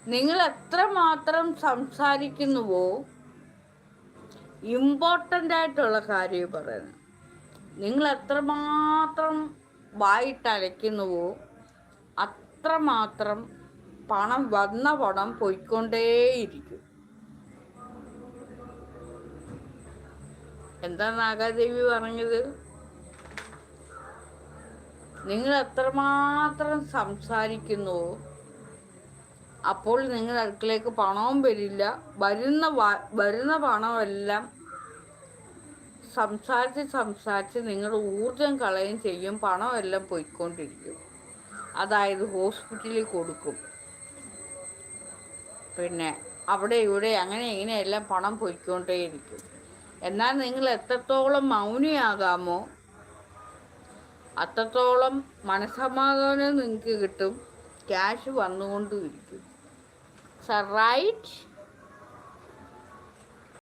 നിങ്ങൾ എത്രമാത്രം സംസാരിക്കുന്നുവോ, ഇമ്പോർട്ടൻ്റ് ആയിട്ടുള്ള കാര്യം പറയുന്നത്, നിങ്ങൾ എത്രമാത്രം വായിട്ടലയ്ക്കുന്നുവോ അത്രമാത്രം പണം വന്ന പണം പോയിക്കൊണ്ടേയിരിക്കും. എന്താ നാഗാദേവി പറഞ്ഞത്? നിങ്ങൾ എത്രമാത്രം സംസാരിക്കുന്നുവോ അപ്പോൾ നിങ്ങളുടെ അടുക്കളേക്ക് പണവും വരില്ല. വരുന്ന പണമെല്ലാം സംസാരിച്ച് നിങ്ങളുടെ ഊർജം കളയും ചെയ്യും. പണമെല്ലാം പോയിക്കൊണ്ടിരിക്കും. അതായത് ഹോസ്പിറ്റലിൽ കൊടുക്കും, പിന്നെ അവിടെ ഇവിടെ അങ്ങനെ ഇങ്ങനെയെല്ലാം പണം പോയിക്കൊണ്ടേയിരിക്കും. എന്നാൽ നിങ്ങൾ എത്രത്തോളം മൗനിയാകാമോ അത്രത്തോളം മനസ്സമാധാനം നിങ്ങൾക്ക് കിട്ടും. ക്യാഷ് വന്നുകൊണ്ടും ഇരിക്കും. റൈറ്റ്?